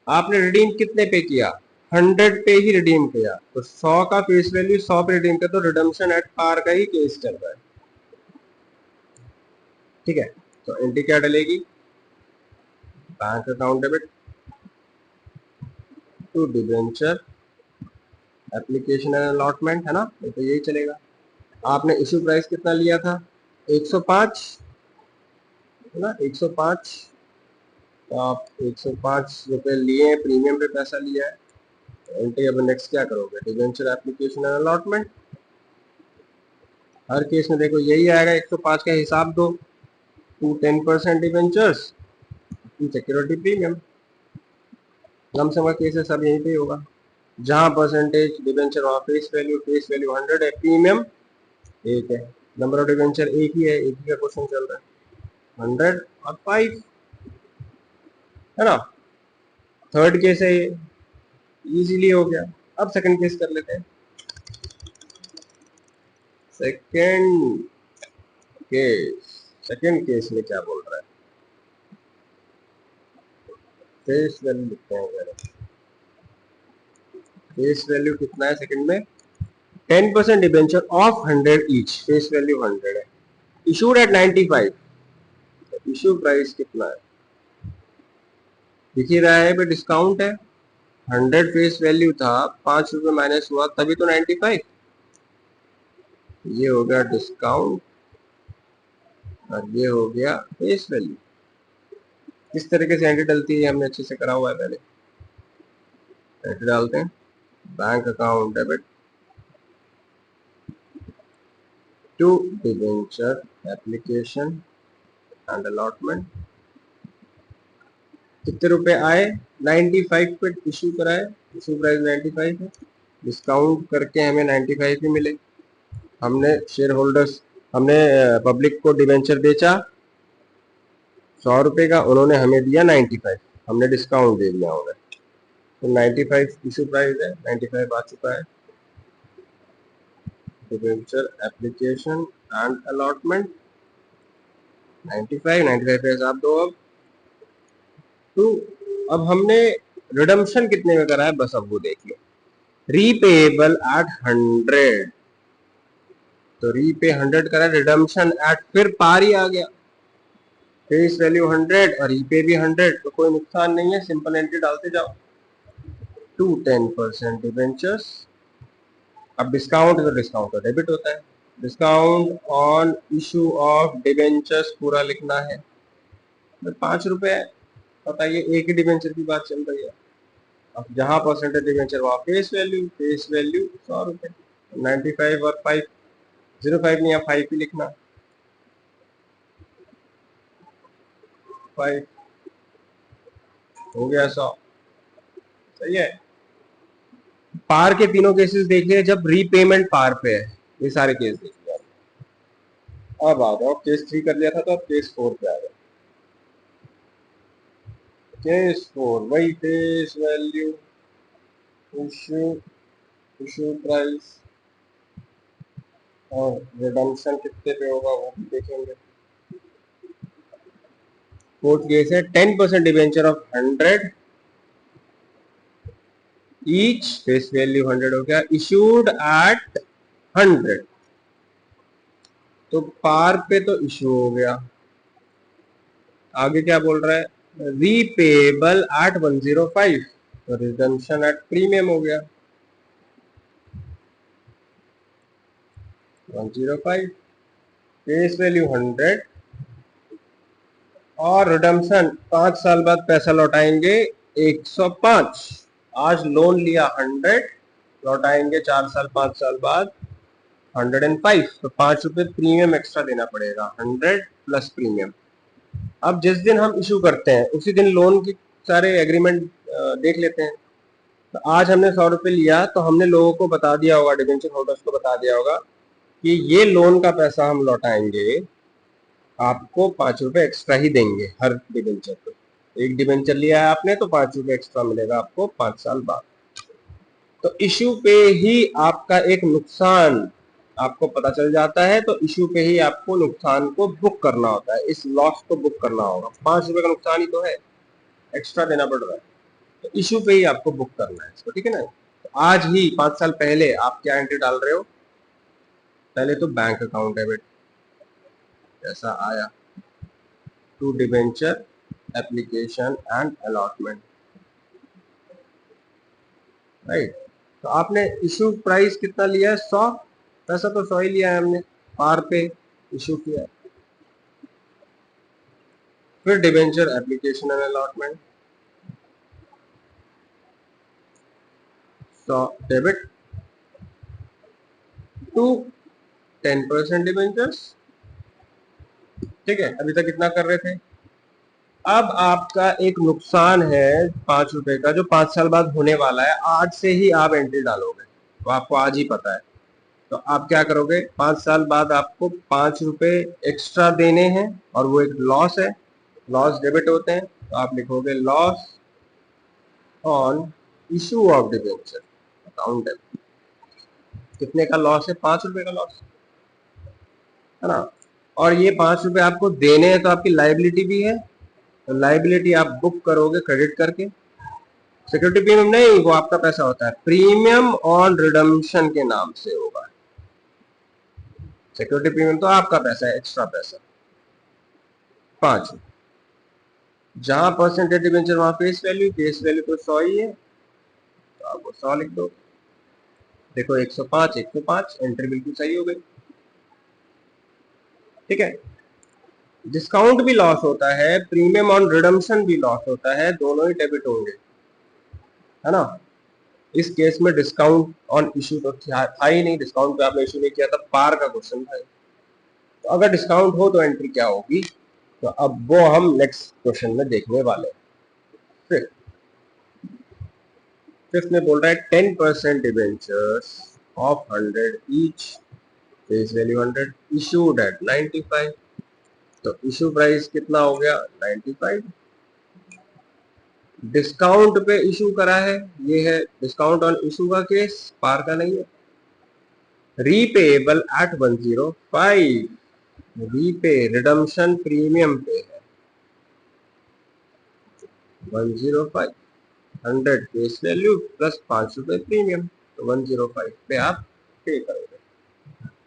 आपने रिडीम कितने पे किया, 100 पे ही रिडीम किया, तो 100 का फेस वैल्यू 100 पे रिडीम किया, तो रिडम्पशन एट पार का ही केस चल रहा है। ठीक है, तो एंट्री क्या डलेगी, bank account debit to debenture application and allotment, है ना, तो यही चलेगा। आपने इशू प्राइस कितना लिया था, 105, है ना, 105, तो आप 105 रुपए लिए, प्रीमियम पे पैसा लिया है। एंट्री अब नेक्स्ट क्या करोगे, डिबेंचर एप्लीकेशन एंड अलॉटमेंट। हर केस में देखो यही आएगा, 105 का हिसाब दो, to 10% debentures, security premium. Lump sum का केसेस सब यहीं पे होगा, जहां परसेंटेज डिबेंचर वहां फेस वैल्यू 100 है, प्रीमियम एक है, नंबर ऑफ डिबेंचर एक ही है, एक ही का क्वेश्चन चल रहा है, 100 और 5, है ना। थर्ड केस है ये, इजीली हो गया। अब सेकंड केस कर लेते हैं। सेकंड सेकंड केस में क्या बोल रहा है, फेस वैल्यू लिखते हैं, फेस वैल्यू कितना है सेकंड में, 10% debenture of 100 each, face value 100 है, इशूड एट 95, इशू प्राइस कितना है, दिख ही रहा है, डिस्काउंट है, 100 फेस वैल्यू था, 5 रुपए माइनस हुआ तभी तो 95, ये हो गया डिस्काउंट और ये हो गया फेस वैल्यू। किस तरीके से एंट्री डलती है हमने अच्छे से करा हुआ है पहले, एंट्री डालते हैं, bank account debit to debenture application and allotment, कितने रुपए आए, 95 पे इशू कराए, इशू प्राइस 95 है, डिस्काउंट करके हमें 95 ही मिले। हमने शेयर होल्डर्स, हमने पब्लिक को डिबेंचर बेचा 100 रुपए का, उन्होंने हमें दिया 95, हमने डिस्काउंट दे दिया उन्हें, तो 95 इशू प्राइस है, 95 आ चुका है। डिबेंचर एप्लीकेशन एंड अलॉटमेंट 95 पे हिसाब दो। अब तो अब हमने रिडम्पशन कितने में करा है, बस अब वो देख लो, रीपेएबल एट 100, तो रीपे 100 करा, रिडम्पशन एट, फिर पार ही आ गया, फेस वैल्यू 100 और रीपे भी 100, तो कोई नुकसान नहीं है, सिंपल एंट्री डालते जाओ, टू 10% डिबेंचर्स। अब डिस्काउंट तो डिस्काउंट तो डेबिट होता है, discount on issue of debentures पूरा लिखना है, 5 रुपए, बताइए एक ही डिबेंचर की बात चल रही है। अब जहां परसेंटेज डिबेंचर वहां फेस वैल्यू 100 रुपए, 95 और 5, 05 नहीं, 5 ही लिखना, 5 हो गया 100, सही है। पार के तीनों केसेस देख लिए, जब रीपेमेंट पार पे है, ये सारे केस देख लिया। अब आ जाओ, केस 3 कर लिया था, तो अब केस 4 पे आ गया। केस 4 वही face value, issue issue price और रिडम्पशन कितने पे होगा वो भी देखेंगे। फोर्थ केस है 10% debenture of 100 each, face value 100 हो गया, इशूड एट 100, तो पार पे तो इशू हो गया। आगे क्या बोल रहा है, रीपेबल एट 105, तो रिडम्पशन एट प्रीमियम हो गया 105, फेस वैल्यू 100 और रिडम्पशन 5 साल बाद पैसा लौटाएंगे 105, आज लोन लिया 100, लौटाएंगे 4 साल 5 साल बाद 105, तो 5 रुपए प्रीमियम एक्स्ट्रा देना पड़ेगा, 100 प्लस प्रीमियम। अब जिस दिन हम इशू करते हैं उसी दिन लोन की सारे एग्रीमेंट देख लेते हैं। तो आज हमने 100 रुपए लिया, तो हमने लोगों को बता दिया होगा, डिबेंचर होल्डर्स को बता दिया होगा कि ये लोन का पैसा हम लौटाएंगे, आपको 5 रुपए एक्स्ट्रा ही देंगे हर डिबेंचर पे, एक डिबेंचर लिया है आपने तो 5 रुपए एक्स्ट्रा मिलेगा आपको 5 साल बाद। तो इशू पे ही आपका एक नुकसान आपको पता चल जाता है, तो इशू पे ही आपको नुकसान को बुक करना होता है, इस लॉस को बुक करना होगा, 5 रुपए का नुकसान ही तो है, एक्स्ट्रा देना पड़ रहा है, तो इशू पे ही आपको बुक करना है इसको, ठीक है ना। तो आज ही 5 साल पहले आप क्या एंट्री डाल रहे हो, पहले तो बैंक अकाउंट डेबिट, ऐसा आया, to debenture application and allotment, right. तो आपने इशू प्राइस कितना लिया है, 100, पैसा तो 100 ही लिया है हमने, पार पे इशू किया है। फिर डिबेंचर एप्लीकेशन एंड अलॉटमेंट, तो डेबिट टू 10% डिबेंचर्स, ठीक है, अभी तक कितना कर रहे थे। अब आपका एक नुकसान है 5 रुपए का, जो 5 साल बाद होने वाला है, आज से ही आप एंट्री डालोगे, तो आपको आज ही पता है। तो आप क्या करोगे, 5 साल बाद आपको 5 रुपए एक्स्ट्रा देने हैं, और वो एक लॉस है, लॉस डेबिट होते हैं, तो आप लिखोगे loss on issue of debenture account debit. कितने का लॉस है, 5 रुपए का लॉस है ना। और ये 5 रुपए आपको देने हैं, तो आपकी लाइबिलिटी भी है, तो लाइबिलिटी आप बुक करोगे क्रेडिट करके। सिक्योरिटी प्रीमियम नहीं, वो आपका पैसा होता है, प्रीमियम ऑन रिडम्पशन के नाम से होगा। सिक्योरिटी प्रीमियम तो आपका पैसा है, एक्स्ट्रा पैसा 5। जहां परसेंटेज डिबेंचर वहां फेस वैल्यू, फेस वैल्यू तो 100 ही है, तो आप वो 100 लिख दो। देखो 105 105, एंट्री बिल्कुल सही हो गई, ठीक है। डिस्काउंट भी लॉस होता है, प्रीमियम ऑन रिडम्पशन भी लॉस होता है, दोनों ही डेबिट होंगे, है ना। इस केस में डिस्काउंट ऑन इशू तो था ही नहीं, डिस्काउंट पे आपने इशू नहीं किया था, पार का क्वेश्चन था। तो अगर डिस्काउंट हो तो एंट्री क्या होगी, तो अब वो हम नेक्स्ट क्वेश्चन में देखने वाले हैं। फिफ्थ में बोल रहा है 10% debentures of 100 each, face value 100, issued at 95, तो इशू प्राइस कितना हो गया 95। डिस्काउंट पे इशू करा है, ये है डिस्काउंट ऑन इशू का केस, पार का नहीं है। Repayable eight 105, repay redemption premium पे है 105, 100 फेस वैल्यू प्लस 5 रुपए प्रीमियम, तो 105 पे आप पे करोगे।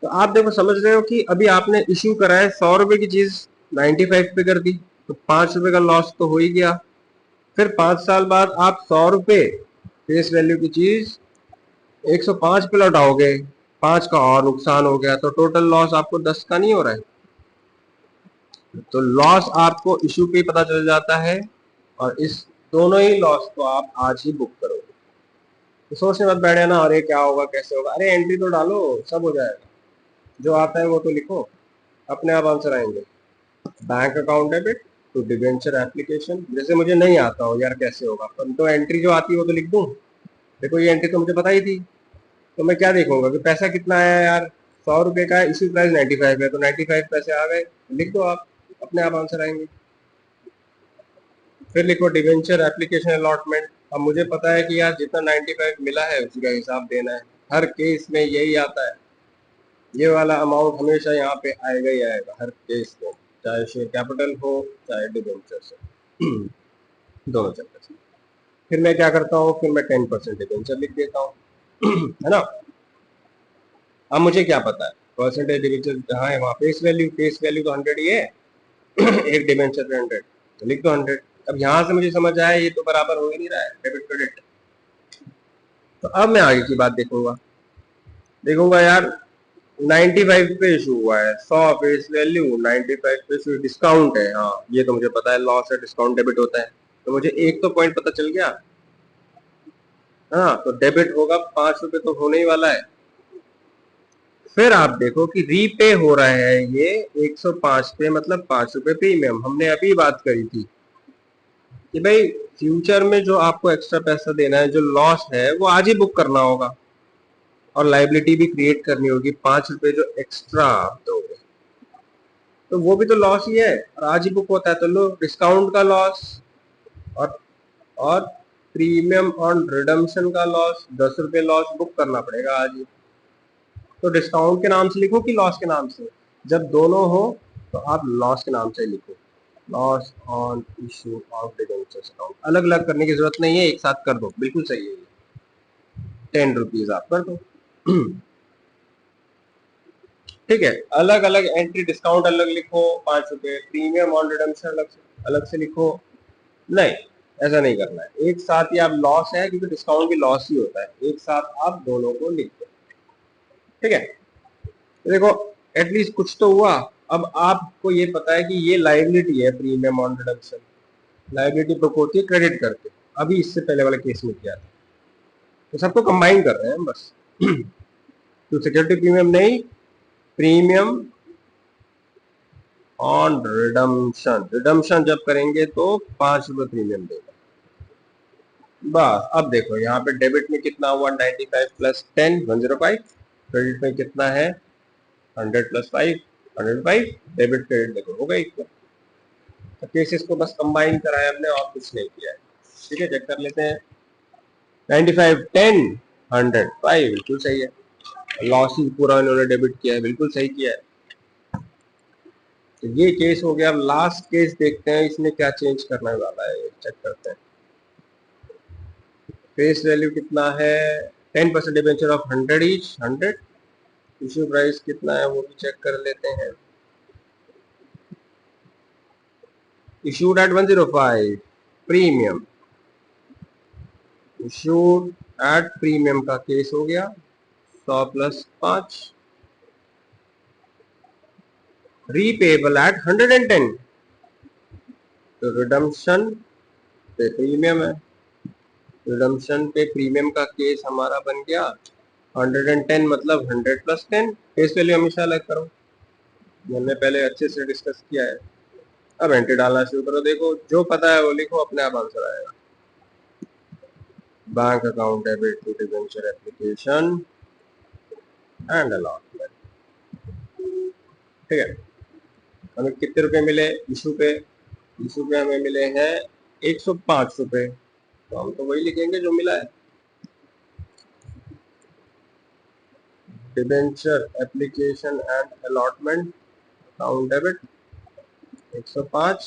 तो आप देखो समझ रहे हो कि अभी आपने इश्यू करा है 100 रुपए की चीज 95 पे कर दी, तो 5 रुपए का लॉस तो हो ही गया। फिर 5 साल बाद आप 100 रुपए फेस वैल्यू की चीज 105 पे लौटाओगे, 5 का और नुकसान हो गया, तो टोटल लॉस आपको 10 का नहीं हो रहा है। तो लॉस आपको इश्यू पे पता चल जाता है, और इस दोनों ही लॉस को आप आज ही बुक करोगे। तो सोचने मत बैठे ना, अरे क्या होगा कैसे होगा, अरे एंट्री तो डालो, सब हो जाएगा, जो आता है वो तो लिखो, अपने आप आंसर आएंगे। Bank account debit to debenture application, जैसे मुझे नहीं आता हो यार कैसे होगा, पर तो एंट्री जो आती है वो तो लिख दूं। देखो ये एंट्री तो मुझे पता ही थी, तो मैं क्या देखूंगा कि पैसा कितना आया यार, 100 रुपए का है, इसी प्राइस 95 है, तो 95 पैसे आ गए, लिख दो आप, अपने आप आंसर आएंगे। फिर लिखो डिबेंचर एप्लीकेशन अलॉटमेंट। अब मुझे पता है कि यार जितना 95 मिला है उसी का हिसाब देना है, हर केस में यही आता है, ये वाला अमाउंट हमेशा यहाँ पे आएगा ही आएगा हर केस में, चाहे शेयर कैपिटल हो चाहे डिबेंचर से, दोनों चलते हैं। फिर मैं क्या करता हूँ, फिर मैं 10% डिबेंचर लिख देता हूँ, है ना। अब मुझे क्या पता है, परसेंटेज डिबेंचर जहाँ है वहाँ फेस वैल्यू तो 100 ही है, एक डिबेंचर पे 100, तो लिख दो 100। अब यहाँ से मुझे समझ आया ये तो बराबर हो ही नहीं रहा है डेबिट क्रेडिट, तो अब मैं आगे की बात देखूंगा। देखूंगा यार 95 पे इशू हुआ है, 100 फेस वैल्यू, 95 पे इशू, डिस्काउंट है, हाँ ये तो मुझे पता है, लॉस है, डिस्काउंट डेबिट होता है, तो मुझे एक तो पॉइंट पता चल गया। हाँ तो डेबिट होगा, 5 रुपए तो होने ही वाला है। फिर आप देखो कि रीपे हो रहा है ये 105 पे, मतलब 5 रुपए प्रीमियम, हमने अभी बात करी थी कि भाई फ्यूचर में जो आपको एक्स्ट्रा पैसा देना है, जो लॉस है वो आज ही बुक करना होगा, और लाइबिलिटी भी क्रिएट करनी होगी, 5 रुपए जो एक्स्ट्रा आप दोगे, तो वो भी तो लॉस ही है, और आज ही बुक होता है, तो लो डिस्काउंट का लॉस, और और प्रीमियम ऑन रिडम्पशन का लॉस, 10 रुपए लॉस बुक करना पड़ेगा आज ही। तो डिस्काउंट के नाम से लिखो कि लॉस के नाम से, जब दोनों हो तो आप लॉस के नाम से लिखो, loss on issue of debentures account, अलग अलग करने की जरूरत नहीं है, एक साथ कर दो, बिल्कुल सही है, 10 रुपीज आप कर दो। ठीक है, अलग अलग एंट्री डिस्काउंट अलग लिखो 5 रुपए, प्रीमियम ऑन रिडम्पशन अलग से लिखो, नहीं, ऐसा नहीं करना है। एक साथ ही आप लॉस है क्योंकि डिस्काउंट भी लॉस ही होता है, एक साथ आप दोनों को लिख दो। ठीक है, तो देखो एटलीस्ट कुछ तो हुआ। अब आपको ये पता है कि ये लाइबिलिटी है premium on redemption, liability book होती है क्रेडिट करके, अभी इससे पहले वाले केस में किया था, तो सबको कंबाइन कर रहे हैं हम बस। तो सिक्योरिटी प्रीमियम नहीं, प्रीमियम ऑन रिडम्पशन, रिडम्पशन जब करेंगे तो 5 रुपए प्रीमियम देगा। बस अब देखो यहाँ पे डेबिट में कितना हुआ, 95 प्लस 10 105, क्रेडिट में कितना है 100 प्लस 5 105, डेबिट क्रेडिट देखो हो गई। तो केसेस को बस कंबाइन कराया हमने और कुछ नहीं किया है। ठीक है, चेक कर लेते हैं। 95 10 100 5 बिल्कुल सही है, लॉस ही पूरा इन्होंने डेबिट किया है, बिल्कुल सही किया है। तो ये केस हो गया। अब लास्ट केस देखते हैं इसमें क्या चेंज करने वाला है, चेक करते हैं। फेस वैल्यू कितना है, 10% debenture of 100 each 100, issue price कितना है वो भी चेक कर लेते हैं। Issued at 105 premium, issued at premium का केस हो गया 100 प्लस 5, रीपेबल एट 110, तो रिडम्पशन पे प्रीमियम है, रिडम्पशन पे प्रीमियम का केस हमारा बन गया 110, मतलब 100 प्लस 10। केस वैल्यू हमेशा अलग करो, मैंने पहले अच्छे से डिस्कस किया है। अब एंट्री डालना शुरू करो, देखो जो पता है वो लिखो, अपने आप आंसर आएगा। Bank account debit to debenture application and allotment. ठीक है, हमें कितने रुपए मिले इशू पे, इशू पे हमें मिले हैं 105 रुपए, तो हम तो वही लिखेंगे जो मिला है। Debenture application and allotment account debit 105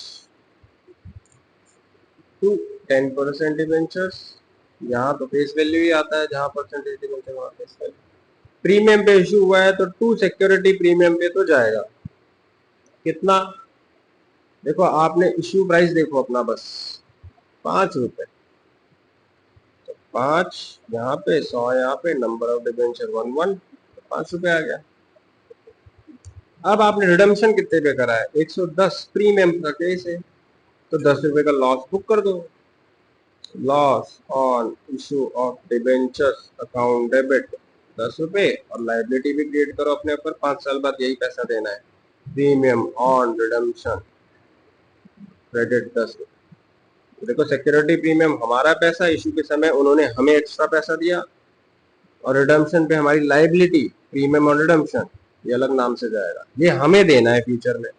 to 10% debentures, यहाँ तो फेस वैल्यू ही आता है, जहाँ परसेंटेज डिबेंचर वहाँ फेस वैल्यू। प्रीमियम पे इशू हुआ है तो टू सिक्योरिटी प्रीमियम पे तो जाएगा, कितना देखो आपने इश्यू प्राइस देखो अपना बस 5 रुपए, तो 5 यहाँ पे 100 यहाँ पे, नंबर ऑफ डिबेंचर 11, 5 रुपए आ गया। अब आपने रिडम्पशन कितने पे करा है 110, प्रीमियम का केस है तो 10 रुपए का लॉस बुक कर दो, loss on issue of debentures account debit 10 रुपए, और लाइबिलिटी भी क्रिएट करो अपने ऊपर, 5 साल बाद यही पैसा देना है, प्रीमियम ऑन रिडम्पशन क्रेडिट 10 रुपए। देखो सिक्योरिटी प्रीमियम हमारा पैसा, इशू के समय उन्होंने हमें एक्स्ट्रा पैसा दिया, और रिडम्पशन पे हमारी लाइबिलिटी प्रीमियम और रिडम्पशन ये अलग नाम से जाएगा, ये हमें देना है फ्यूचर में।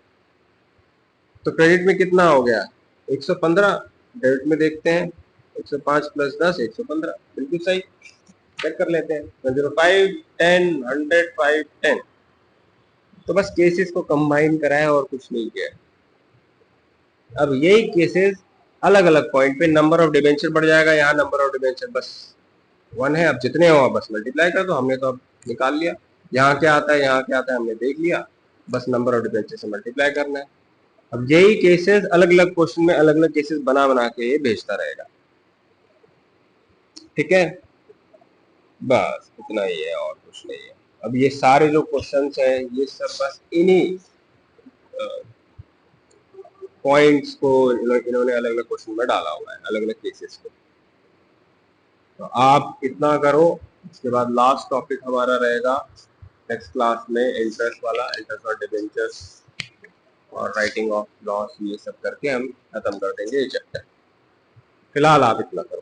तो क्रेडिट में कितना हो गया 115, डेबिट में देखते हैं 105 प्लस 10 115, बिल्कुल सही। चेक कर लेते हैं 105 10 100 5 10, तो बस केसेस को कंबाइन कराया और कुछ नहीं किया। अब यही केसेस अलग अलग पॉइंट पे नंबर ऑफ डिबेंचर बढ़ जाएगा, यहाँ नंबर ऑफ डिबेंचर बस 1 है, अब जितने हो बस मल्टीप्लाई कर दो, हमने तो अब निकाल लिया। यहाँ क्या आता है यहाँ क्या आता है हमने देख लिया, बस नंबर ऑफ डिबेंचर से मल्टीप्लाई करना है। अब यही केसेस अलग अलग क्वेश्चन में अलग अलग केसेस बना बना के ये भेजता रहेगा। ठीक है, बस इतना ही है और कुछ नहीं है। अब ये सारे जो क्वेश्चंस हैं ये सब बस इन्हीं पॉइंट्स को इन्होंने अलग अलग क्वेश्चन में डाला हुआ है, अलग अलग केसेस को। तो आप इतना करो, उसके बाद लास्ट टॉपिक हमारा रहेगा नेक्स्ट क्लास में इंटरेस्ट वाला, इंटरेस्ट और डिबेंचर्स और राइटिंग ऑफ लॉस, ये सब करके हम खत्म कर देंगे ये चैप्टर। फिलहाल आप इतना करो।